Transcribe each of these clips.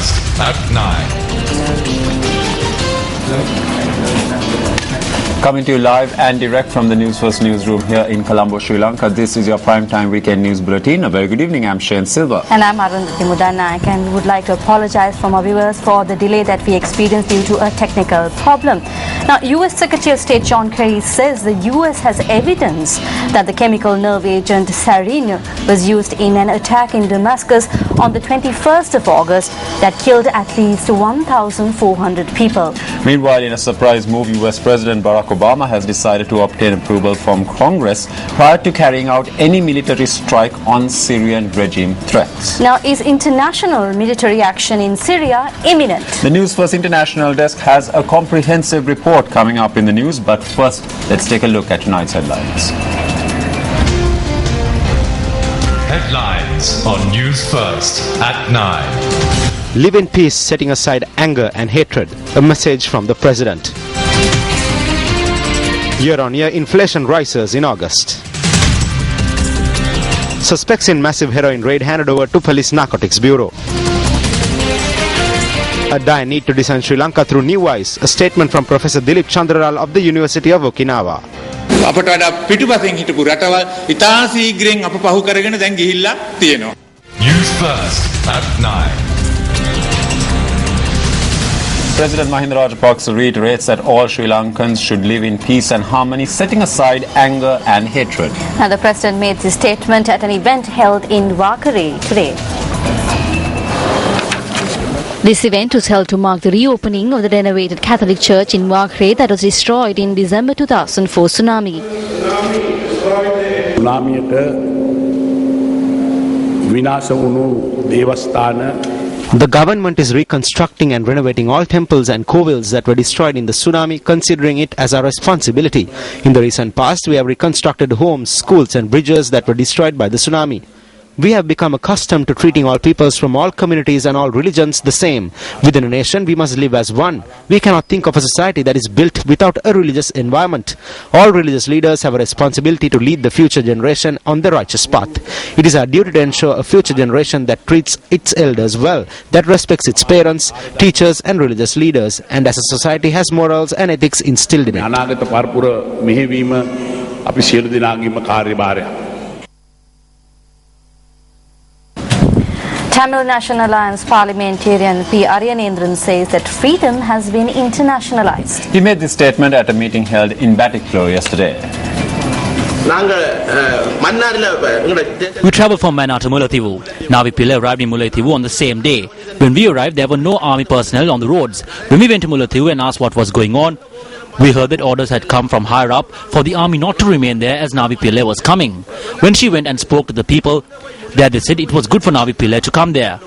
First at 9. Coming to you live and direct from the News First newsroom here in Colombo, Sri Lanka. This is your primetime weekend news bulletin. A very good evening. I'm Shane Silva. And I'm Arundhati Mudanayak, and we would like to apologize from our viewers for the delay that we experienced due to a technical problem. Now, U.S. Secretary of State John Kerry says the U.S. has evidence that the chemical nerve agent sarin was used in an attack in Damascus on the 21st of August that killed at least 1,400 people. Meanwhile, in a surprise move, U.S. President Barack Obama has decided to obtain approval from Congress prior to carrying out any military strike on Syrian regime threats. Now, is international military action in Syria imminent? The News First International Desk has a comprehensive report coming up in the news, but first, let's take a look at tonight's headlines. Headlines on News First at 9. Live in peace, setting aside anger and hatred. A message from the President. Year-on-year inflation rises in August. Suspects in massive heroin raid handed over to Police Narcotics Bureau. A dire need to design Sri Lanka through new eyes. A statement from Professor Dilip Chandralal of the University of Okinawa. අපට වඩා පිටුපසින් හිටපු රටවල් ඉතා ශීඝ්‍රයෙන් අප පහු කරගෙන දැන් ගිහිල්ලා තියෙනවා. News First at 9. President Mahinda Rajapaksa reiterates that all Sri Lankans should live in peace and harmony, setting aside anger and hatred. Now, the President made this statement at an event held in Vakare today. This event was held to mark the reopening of the renovated Catholic Church in Vakare that was destroyed in December 2004 tsunami. The government is reconstructing and renovating all temples and kovils that were destroyed in the tsunami, considering it as our responsibility. In the recent past, we have reconstructed homes, schools and bridges that were destroyed by the tsunami. We have become accustomed to treating all peoples from all communities and all religions the same. Within a nation, we must live as one. We cannot think of a society that is built without a religious environment. All religious leaders have a responsibility to lead the future generation on the righteous path. It is our duty to ensure a future generation that treats its elders well, that respects its parents, teachers and religious leaders, and as a society has morals and ethics instilled in it. Tamil National Alliance parliamentarian P. Ariyanendran says that freedom has been internationalized. He made this statement at a meeting held in Batiklo yesterday. We travelled from Mannar to Mullaitivu. Navipilla arrived in Mullaitivu on the same day. When we arrived, there were no army personnel on the roads. When we went to Mullaitivu and asked what was going on, we heard that orders had come from higher up for the army not to remain there as Navi Pillai was coming. When she went and spoke to the people there, they said it was good for Navi Pillai to come there.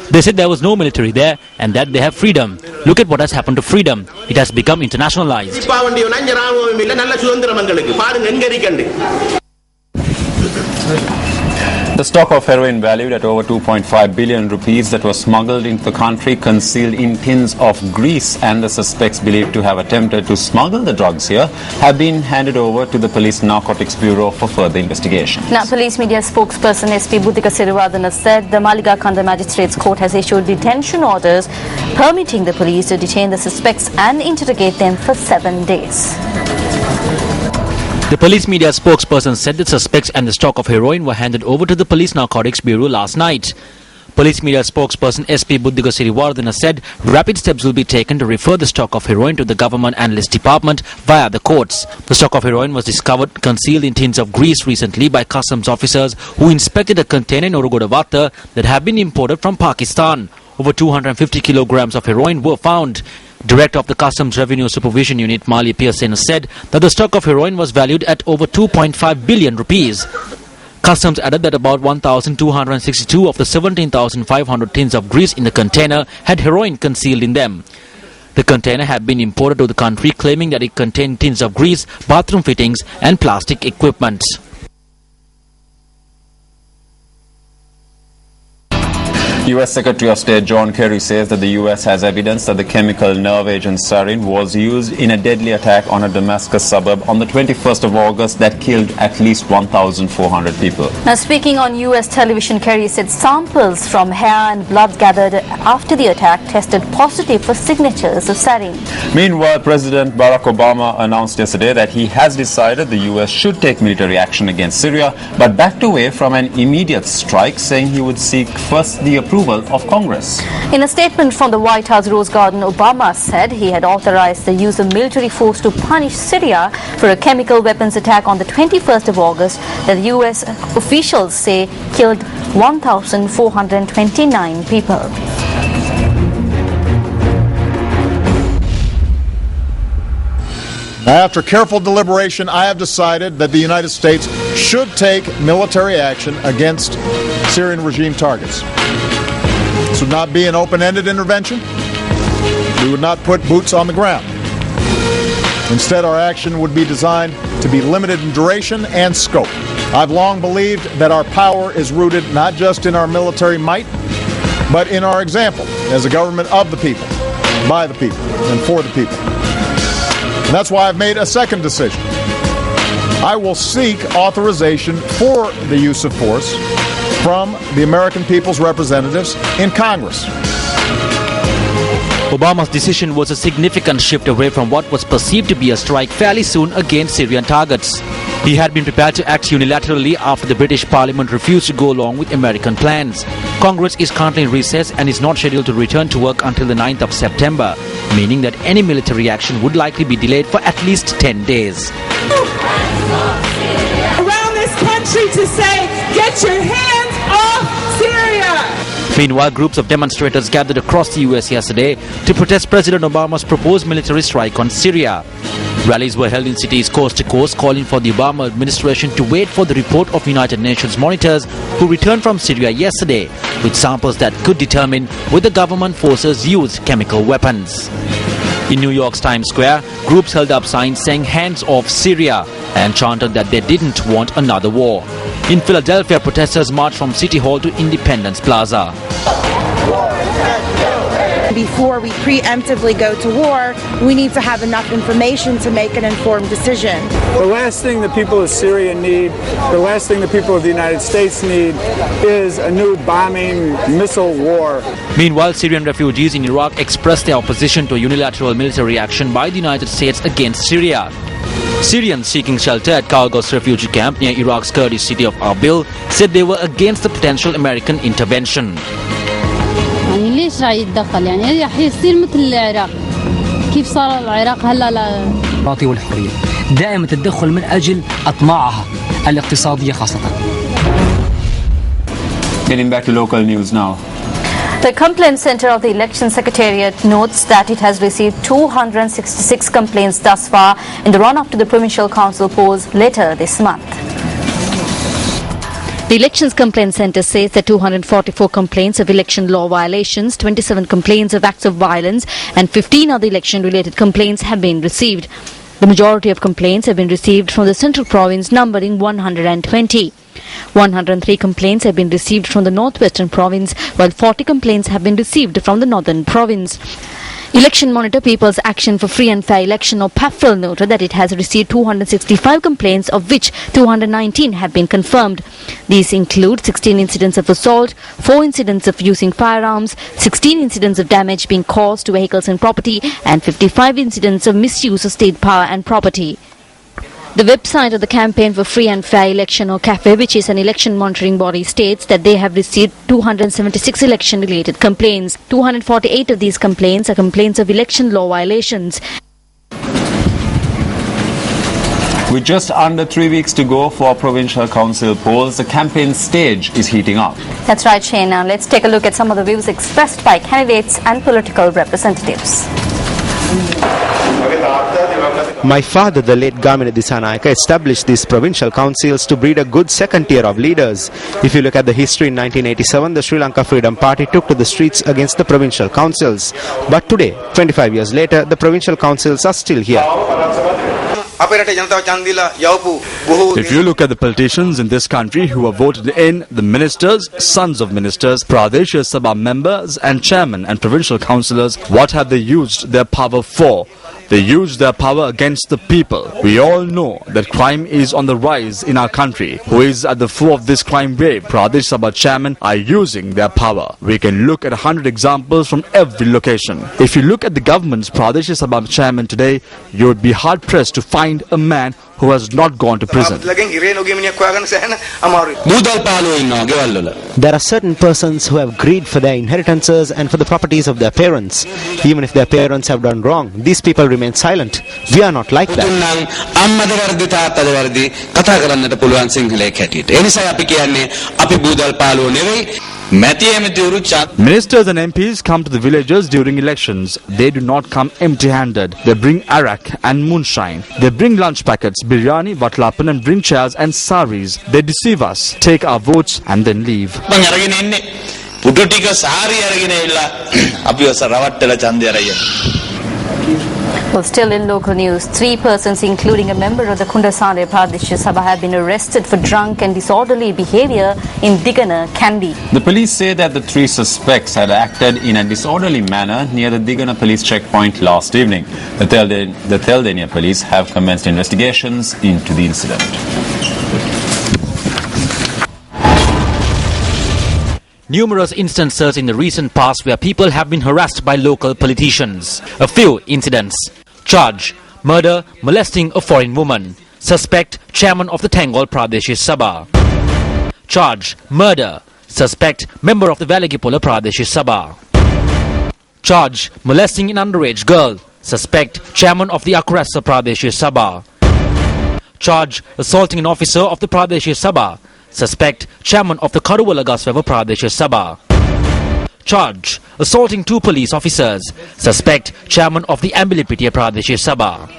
They said there was no military there and that they have freedom. Look at what has happened to freedom. It has become internationalized. The stock of heroin valued at over 2.5 billion rupees that was smuggled into the country concealed in tins of grease, and the suspects believed to have attempted to smuggle the drugs here have been handed over to the Police Narcotics Bureau for further investigation. Now, police media spokesperson SP Buddhika Sirivardhana said the Maligakanda Magistrates Court has issued detention orders permitting the police to detain the suspects and interrogate them for 7 days. The police media spokesperson said the suspects and the stock of heroin were handed over to the Police Narcotics Bureau last night. Police media spokesperson SP Buddhika Sirivardhana said rapid steps will be taken to refer the stock of heroin to the Government Analyst Department via the courts. The stock of heroin was discovered concealed in tins of grease recently by customs officers who inspected a container in Orogodawata that had been imported from Pakistan. Over 250 kilograms of heroin were found. Director of the Customs Revenue Supervision Unit, Mali Pearson, said that the stock of heroin was valued at over 2.5 billion rupees. Customs added that about 1,262 of the 17,500 tins of grease in the container had heroin concealed in them. The container had been imported to the country, claiming that it contained tins of grease, bathroom fittings and plastic equipment. U.S. Secretary of State John Kerry says that the U.S. has evidence that the chemical nerve agent sarin was used in a deadly attack on a Damascus suburb on the 21st of August that killed at least 1,400 people. Now, speaking on U.S. television, Kerry said samples from hair and blood gathered after the attack tested positive for signatures of sarin. Meanwhile, President Barack Obama announced yesterday that he has decided the U.S. should take military action against Syria, but backed away from an immediate strike, saying he would seek first the approval of Congress. In a statement from the White House Rose Garden, Obama said he had authorized the use of military force to punish Syria for a chemical weapons attack on the 21st of August that the U.S. officials say killed 1,429 people. After careful deliberation, I have decided that the United States should take military action against Syrian regime targets. This would not be an open-ended intervention. We would not put boots on the ground. Instead, our action would be designed to be limited in duration and scope. I've long believed that our power is rooted not just in our military might, but in our example as a government of the people, by the people, and for the people. And that's why I've made a second decision. I will seek authorization for the use of force from the American people's representatives in Congress. Obama's decision was a significant shift away from what was perceived to be a strike fairly soon against Syrian targets. He had been prepared to act unilaterally after the British Parliament refused to go along with American plans. Congress is currently in recess and is not scheduled to return to work until the 9th of September, meaning that any military action would likely be delayed for at least 10 days. Around this country to say, get your hands off Syria! Meanwhile, groups of demonstrators gathered across the US yesterday to protest President Obama's proposed military strike on Syria. Rallies were held in cities coast to coast, calling for the Obama administration to wait for the report of United Nations monitors who returned from Syria yesterday with samples that could determine whether government forces used chemical weapons. In New York's Times Square, groups held up signs saying "Hands off Syria" and chanted that they didn't want another war. In Philadelphia, protesters marched from City Hall to Independence Plaza. Before we preemptively go to war, we need to have enough information to make an informed decision. The last thing the people of Syria need, the last thing the people of the United States need, is a new bombing missile war. Meanwhile, Syrian refugees in Iraq expressed their opposition to unilateral military action by the United States against Syria. Syrians seeking shelter at Kargos refugee camp near Iraq's Kurdish city of Erbil said they were against the potential American intervention. يعني ليش راح يتدخل؟ يعني راح يصير مثل العراق. كيف صار العراق هلا الديمقراطية والحرية. دائما التدخل من أجل أطماعها الاقتصادية خاصة. Getting back to local news now. The Complaint Center of the Election Secretariat notes that it has received 266 complaints thus far in the run-up to the Provincial Council polls later this month. The Elections Complaint Centre says that 244 complaints of election law violations, 27 complaints of acts of violence and 15 other election-related complaints have been received. The majority of complaints have been received from the Central Province, numbering 120. 103 complaints have been received from the Northwestern Province, while 40 complaints have been received from the Northern Province. Election Monitor People's Action for Free and Fair Election, or PAFFEL, noted that it has received 265 complaints, of which 219 have been confirmed. These include 16 incidents of assault, 4 incidents of using firearms, 16 incidents of damage being caused to vehicles and property, and 55 incidents of misuse of state power and property. The website of the Campaign for Free and Fair Election, or CAFE, which is an election monitoring body, states that they have received 276 election-related complaints. 248 of these complaints are complaints of election law violations. With just under 3 weeks to go for provincial council polls, the campaign stage is heating up. That's right, Shane. Now let's take a look at some of the views expressed by candidates and political representatives. My father, the late Gamini Dissanayake, established these provincial councils to breed a good second tier of leaders. If you look at the history, in 1987, the Sri Lanka Freedom Party took to the streets against the provincial councils. But today, 25 years later, the provincial councils are still here. If you look at the politicians in this country who have voted in the ministers, sons of ministers, Pradesh Sabha members and chairman and provincial councillors, what have they used their power for? They used their power against the people. We all know that crime is on the rise in our country. Who is at the fore of this crime wave? Pradesh Sabha chairmen are using their power. We can look at 100 examples from every location. If you look at the government's Pradesh Sabha chairman today, you would be hard pressed to find a man who has not gone to prison. There are certain persons who have greed for their inheritances and for the properties of their parents. Even if their parents have done wrong, these people remain silent. We are not like that. Ministers and MPs come to the villages during elections. They do not come empty-handed. They bring arak and moonshine. They bring lunch packets, biryani, vatlapan and bring chairs and saris. They deceive us, take our votes and then leave. Well, still in local news, 3 persons, including a member of the Kundasare Pradesh Sabha, have been arrested for drunk and disorderly behaviour in Digana, Kandy. The police say that the 3 suspects had acted in a disorderly manner near the Digana police checkpoint last evening. The Theldania police have commenced investigations into the incident. Numerous instances in the recent past where people have been harassed by local politicians. A few incidents. Charge: murder, molesting a foreign woman. Suspect: chairman of the Tengol Pradesh Sabha. Charge: murder. Suspect: member of the Valagipola Pradesh Sabha. Charge: molesting an underage girl. Suspect: chairman of the Akurasa Pradesh Sabha. Charge: assaulting an officer of the Pradesh Sabha. Suspect: chairman of the Karuwala Gasweva Pradesh Sabha. Charge: assaulting 2 police officers. Suspect: chairman of the Ambilipitia Pradesh Sabha.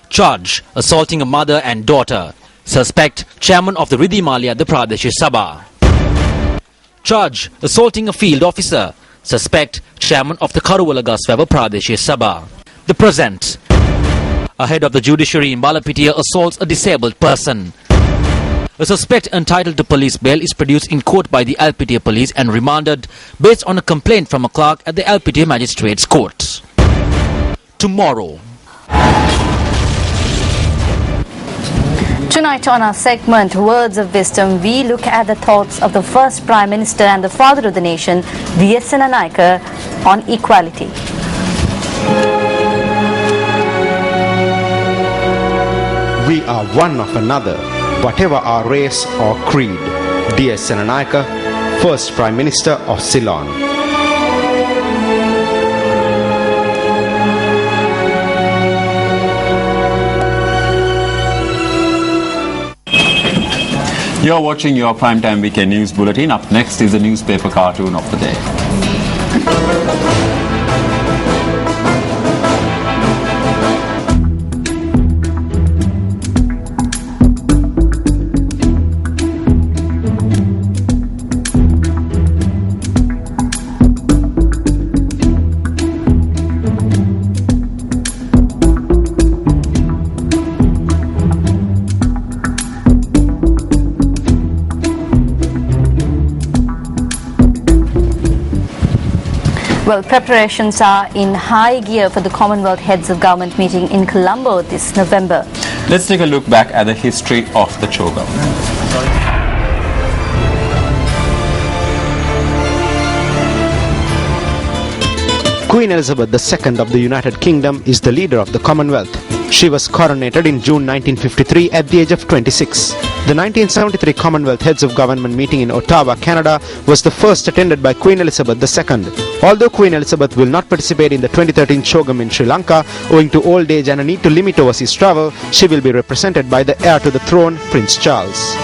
Charge: assaulting a mother and daughter. Suspect: chairman of the Ridimalia the Pradesh Sabha. Charge: assaulting a field officer. Suspect: chairman of the Karuwala Gasweva Pradesh Sabha. The present. A head of the judiciary in Balapitia assaults a disabled person. A suspect entitled to police bail is produced in court by the Alpitia police and remanded based on a complaint from a clerk at the Alpitia Magistrates Court. Tomorrow. Tonight on our segment, Words of Wisdom, we look at the thoughts of the first Prime Minister and the father of the nation, V.S. Senanayake, on equality. We are one of another, whatever our race or creed. D.S. Senanayake, first Prime Minister of Ceylon. You're watching your Primetime Weekend News Bulletin. Up next is the newspaper cartoon of the day. Well, preparations are in high gear for the Commonwealth Heads of Government meeting in Colombo this November. Let's take a look back at the history of the Choga. Queen Elizabeth II of the United Kingdom is the leader of the Commonwealth. She was coronated in June 1953 at the age of 26. The 1973 Commonwealth Heads of Government meeting in Ottawa, Canada was the first attended by Queen Elizabeth II. Although Queen Elizabeth will not participate in the 2013 Chogam in Sri Lanka owing to old age and a need to limit overseas travel, she will be represented by the heir to the throne, Prince Charles.